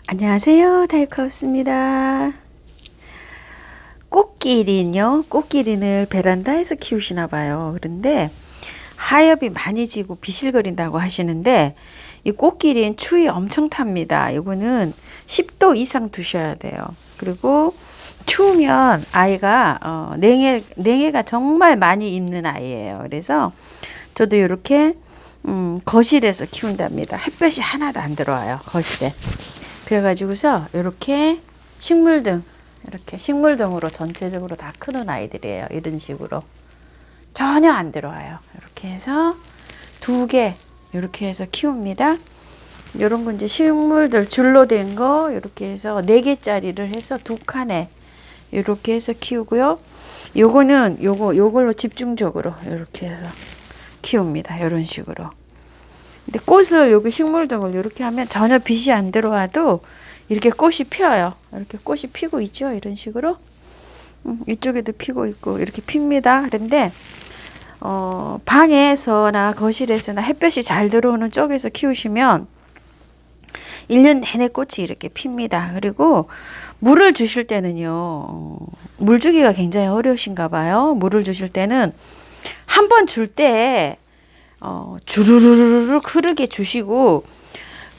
안녕하세요, 다이커스입니다. 꽃기린을 베란다에서 키우시나 봐요. 그런데 하엽이 많이 지고 비실거린다고 하시는데 이 꽃기린 추위 엄청 탑니다. 이거는 10도 이상 두셔야 돼요. 그리고 추우면 아이가 냉해가 정말 많이 입는 아이예요. 그래서 저도 이렇게 거실에서 키운답니다. 햇볕이 하나도 안 들어와요, 거실에. 그래가지고서 이렇게 식물등으로 전체적으로 다 크는 아이들이에요. 이런 식으로 전혀 안 들어와요. 이렇게 해서 2개 이렇게 해서 키웁니다. 이런 거 이제 식물들 줄로 된 거 이렇게 해서 4개짜리를 해서 2칸에 이렇게 해서 키우고요. 요거는 요걸로 집중적으로 이렇게 해서 키웁니다. 이런 식으로. 근데 꽃을 여기 식물등을 이렇게 하면 전혀 빛이 안 들어와도 이렇게 꽃이 피어요. 이렇게 꽃이 피고 있죠. 이런 식으로. 이쪽에도 피고 있고 이렇게 핍니다. 그런데 방에서나 거실에서나 햇볕이 잘 들어오는 쪽에서 키우시면 1년 내내 꽃이 이렇게 핍니다. 그리고 물을 주실 때는요. 물 주기가 굉장히 어려우신가 봐요. 물을 주실 때는 한 번 줄 때 주르르르 흐르게 주시고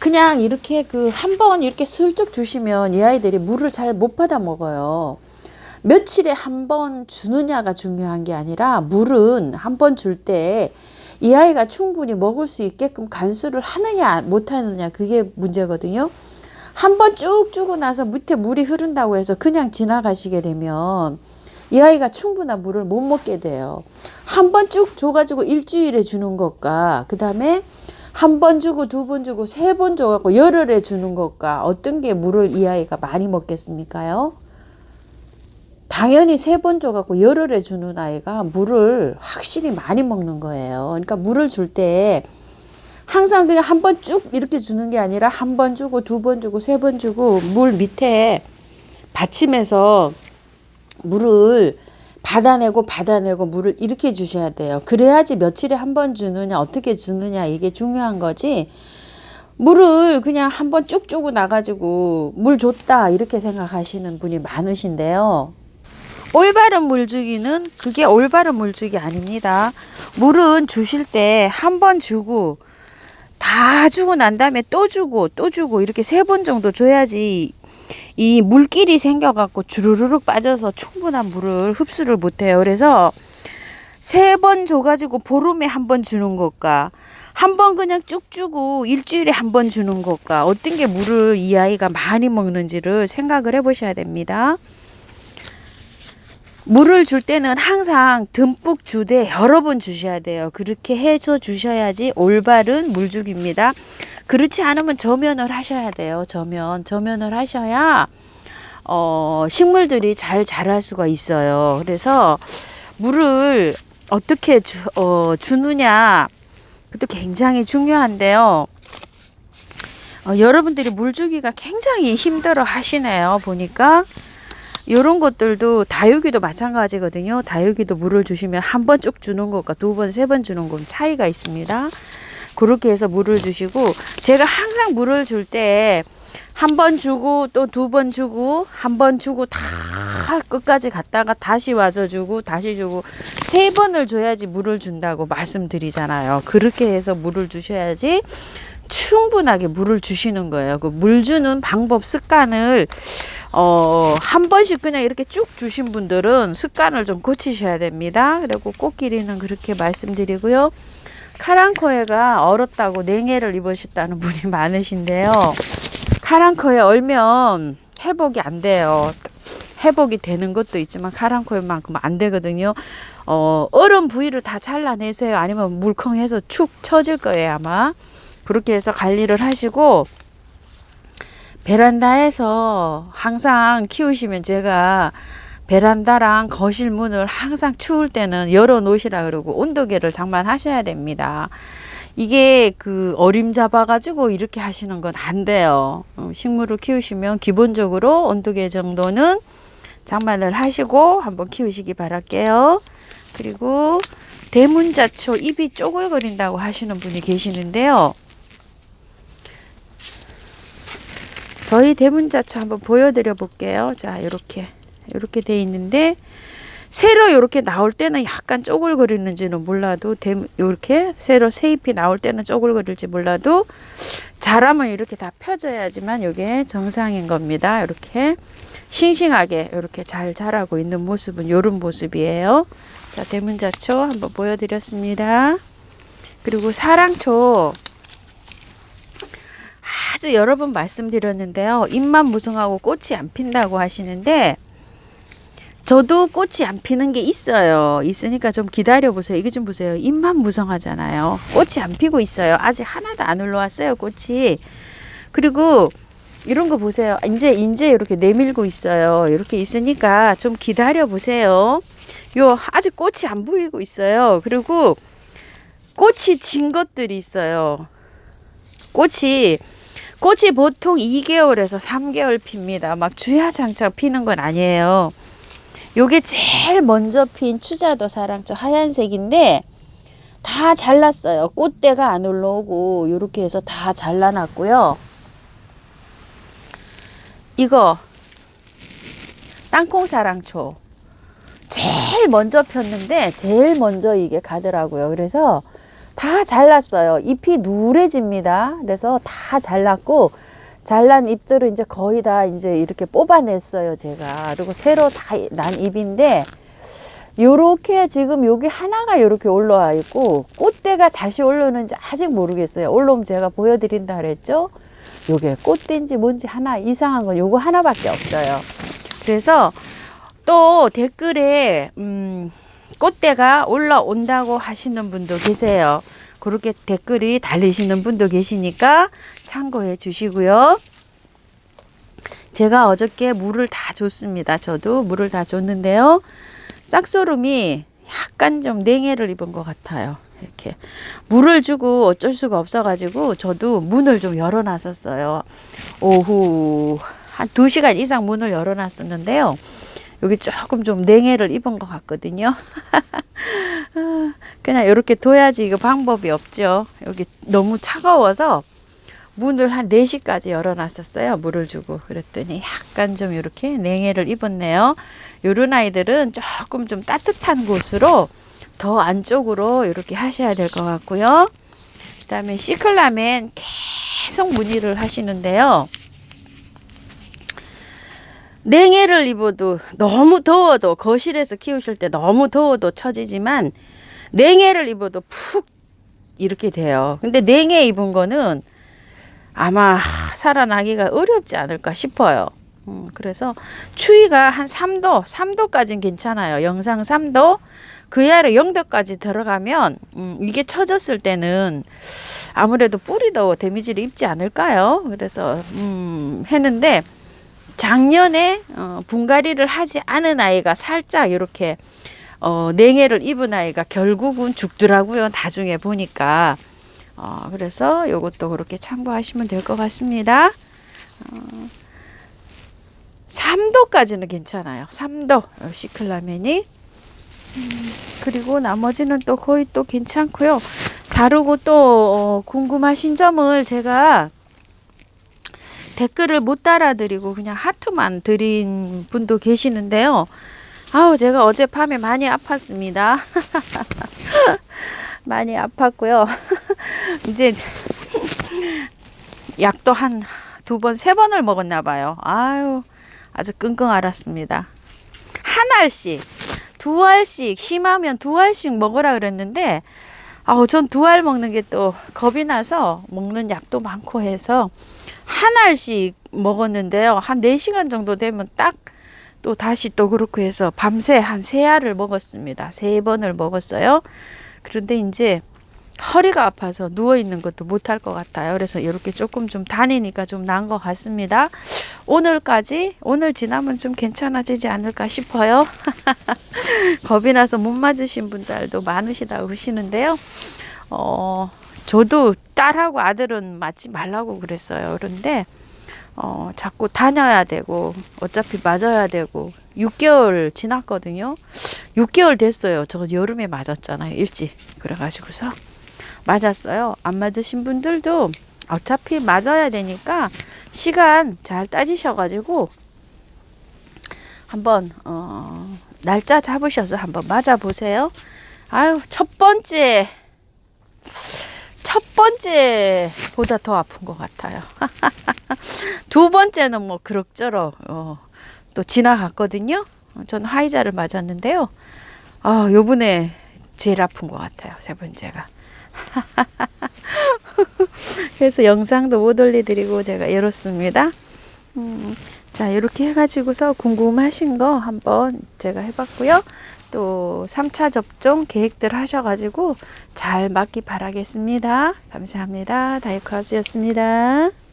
그냥 이렇게 한 번 이렇게 슬쩍 주시면 이 아이들이 물을 잘 못 받아 먹어요. 며칠에 한 번 주느냐가 중요한 게 아니라 물은 한 번 줄 때 이 아이가 충분히 먹을 수 있게끔 간수를 하느냐 못 하느냐 그게 문제거든요. 한 번 쭉 주고 나서 밑에 물이 흐른다고 해서 그냥 지나가시게 되면 이 아이가 충분한 물을 못 먹게 돼요. 한 번 쭉 줘가지고 일주일에 주는 것과 그 다음에 한 번 주고 2번 주고 3번 줘갖고 열흘에 주는 것과 어떤 게 물을 이 아이가 많이 먹겠습니까요? 당연히 3번 줘갖고 열흘에 주는 아이가 물을 확실히 많이 먹는 거예요. 그러니까 물을 줄 때 항상 그냥 한 번 쭉 이렇게 주는 게 아니라 한 번 주고 2번 주고 3번 주고 물 밑에 받침해서 물을 받아내고 물을 이렇게 주셔야 돼요. 그래야지 며칠에 한 번 주느냐 어떻게 주느냐 이게 중요한 거지. 물을 그냥 한 번 쭉 주고 나가지고 물 줬다 이렇게 생각하시는 분이 많으신데요. 올바른 물주기는 그게 올바른 물주기 아닙니다. 물은 주실 때 한 번 주고 다 주고 난 다음에 또 주고 이렇게 3번 정도 줘야지 이 물길이 생겨갖고 주르륵 빠져서 충분한 물을 흡수를 못해요. 그래서 3번 줘가지고 보름에 한 번 주는 것과 한 번 그냥 쭉 주고 일주일에 한 번 주는 것과 어떤 게 물을 이 아이가 많이 먹는지를 생각을 해보셔야 됩니다. 물을 줄 때는 항상 듬뿍 주되 여러 번 주셔야 돼요. 그렇게 해서 주셔야지 올바른 물주기입니다. 그렇지 않으면 저면을 하셔야 돼요. 저면을 하셔야 식물들이 잘 자랄 수가 있어요. 그래서 물을 어떻게 주느냐 그것도 굉장히 중요한데요. 여러분들이 물주기가 굉장히 힘들어 하시네요. 보니까 이런 것들도 다육이도 마찬가지거든요. 다육이도 물을 주시면 한 번 쭉 주는 것과 2번, 3번 주는 건 차이가 있습니다. 그렇게 해서 물을 주시고 제가 항상 물을 줄 때 한 번 주고 또 2번 주고 한 번 주고 다 끝까지 갔다가 다시 와서 주고 다시 주고 3번을 줘야지 물을 준다고 말씀드리잖아요. 그렇게 해서 물을 주셔야지 충분하게 물을 주시는 거예요. 그 물 주는 방법 습관을 한 번씩 그냥 이렇게 쭉 주신 분들은 습관을 좀 고치셔야 됩니다. 그리고 꽃기린은 그렇게 말씀드리고요. 카랑코에가 얼었다고 냉해를 입으셨다는 분이 많으신데요. 카랑코에 얼면 회복이 안 돼요. 회복이 되는 것도 있지만 카랑코에만큼 안 되거든요. 얼은 부위를 다 잘라내세요. 아니면 물컹해서 축 처질 거예요 아마. 그렇게 해서 관리를 하시고 베란다에서 항상 키우시면 제가 베란다랑 거실 문을 항상 추울 때는 열어 놓으시라 그러고 온도계를 장만하셔야 됩니다. 이게 어림 잡아 가지고 이렇게 하시는 건 안 돼요. 식물을 키우시면 기본적으로 온도계 정도는 장만을 하시고 한번 키우시기 바랄게요. 그리고 대문자초 잎이 쪼글거린다고 하시는 분이 계시는데요. 저희 대문자초 한번 보여드려 볼게요. 자, 이렇게 돼 있는데 새로 이렇게 나올 때는 약간 쪼글거리는지는 몰라도 이렇게 새로 새 잎이 나올 때는 쪼글거릴지 몰라도 자라면 이렇게 다 펴져야지만 이게 정상인 겁니다. 이렇게 싱싱하게 이렇게 잘 자라고 있는 모습은 이런 모습이에요. 자, 대문자초 한번 보여드렸습니다. 그리고 사랑초 아주 여러 번 말씀드렸는데요. 잎만 무성하고 꽃이 안 핀다고 하시는데 저도 꽃이 안 피는 게 있어요. 있으니까 좀 기다려 보세요. 이게 좀 보세요. 잎만 무성하잖아요. 꽃이 안 피고 있어요. 아직 하나도 안 올라왔어요. 꽃이. 그리고 이런 거 보세요. 이제 이렇게 내밀고 있어요. 이렇게 있으니까 좀 기다려 보세요. 요 아직 꽃이 안 보이고 있어요. 그리고 꽃이 진 것들이 있어요. 꽃이 보통 2개월에서 3개월 핍니다. 막 주야장창 피는 건 아니에요. 요게 제일 먼저 핀 추자도 사랑초 하얀색인데 다 잘랐어요. 꽃대가 안 올라오고 요렇게 해서 다 잘라놨고요. 이거 땅콩 사랑초 제일 먼저 폈는데 제일 먼저 이게 가더라고요. 그래서 다 잘랐어요. 잎이 누래집니다. 그래서 다 잘랐고 잘난 잎들은 이제 거의 다 이제 이렇게 뽑아냈어요, 제가. 그리고 새로 다 난 잎인데, 요렇게 지금 여기 하나가 요렇게 올라와 있고, 꽃대가 다시 올라오는지 아직 모르겠어요. 올라오면 제가 보여드린다 그랬죠? 요게 꽃대인지 뭔지 하나 이상한 건 요거 하나밖에 없어요. 그래서 또 댓글에, 꽃대가 올라온다고 하시는 분도 계세요. 그렇게 댓글이 달리시는 분도 계시니까 참고해 주시고요. 제가 어저께 물을 다 줬습니다. 저도 물을 다 줬는데요. 싹소름이 약간 좀 냉해를 입은 것 같아요. 이렇게 물을 주고 어쩔 수가 없어가지고 저도 문을 좀 열어놨었어요. 오후 한 2시간 이상 문을 열어놨었는데요. 여기 조금 좀 냉해를 입은 것 같거든요. 그냥 이렇게 둬야지 이거 방법이 없죠. 여기 너무 차가워서 문을 한 4시까지 열어놨었어요. 물을 주고. 그랬더니 약간 좀 이렇게 냉해를 입었네요. 요런 아이들은 조금 좀 따뜻한 곳으로 더 안쪽으로 이렇게 하셔야 될 것 같고요. 그 다음에 시클라멘 계속 문의를 하시는데요. 냉해를 입어도 너무 더워도 거실에서 키우실 때 너무 더워도 처지지만 냉해를 입어도 푹 이렇게 돼요. 근데 냉해 입은 거는 아마 살아나기가 어렵지 않을까 싶어요. 그래서 추위가 한 3도까지는 괜찮아요. 영상 3도 그 아래 0도까지 들어가면 이게 처졌을 때는 아무래도 뿌리도 데미지를 입지 않을까요? 그래서 했는데 작년에 분갈이를 하지 않은 아이가 살짝 이렇게 냉해를 입은 아이가 결국은 죽더라고요. 나중에 보니까. 그래서 이것도 그렇게 참고하시면 될 것 같습니다. 3도까지는 괜찮아요. 3도 시클라멘이. 그리고 나머지는 또 거의 또 괜찮고요. 다르고 또 궁금하신 점을 제가 댓글을 못 달아드리고 그냥 하트만 드린 분도 계시는데요. 아우 제가 어젯밤에 많이 아팠습니다. 많이 아팠고요. 이제 약도 한 2번, 3번을 먹었나 봐요. 아유 아주 끙끙 앓았습니다. 한 알씩, 2알씩 심하면 2알씩 먹으라 그랬는데 전 2알 먹는 게 또 겁이 나서 먹는 약도 많고 해서 한 알씩 먹었는데요. 한 4시간 정도 되면 딱 또 다시 또 그렇고 해서 밤새 한 3알을 먹었습니다. 3번을 먹었어요. 그런데 이제 허리가 아파서 누워있는 것도 못할 것 같아요. 그래서 이렇게 조금 좀 다니니까 좀 나은 것 같습니다. 오늘 지나면 좀 괜찮아지지 않을까 싶어요. 겁이 나서 못 맞으신 분들도 많으시다고 하시는데요. 저도 딸하고 아들은 맞지 말라고 그랬어요. 그런데 자꾸 다녀야 되고 어차피 맞아야 되고 6개월 지났거든요. 6개월 됐어요. 저 여름에 맞았잖아요. 일찍. 그래가지고서 맞았어요. 안 맞으신 분들도 어차피 맞아야 되니까 시간 잘 따지셔가지고 한번 날짜 잡으셔서 한번 맞아 보세요. 아유, 첫 번째보다 더 아픈 것 같아요. 두 번째는 뭐 그럭저럭 또 지나갔거든요. 전 화이자를 맞았는데요. 요번에 제일 아픈 것 같아요. 세 번째가. 그래서 영상도 못 올려드리고 제가 이렇습니다. 자, 이렇게 해가지고서 궁금하신 거 한번 제가 해봤고요. 또 3차 접종 계획들 하셔가지고 잘 맞기 바라겠습니다. 감사합니다. 다이커스였습니다.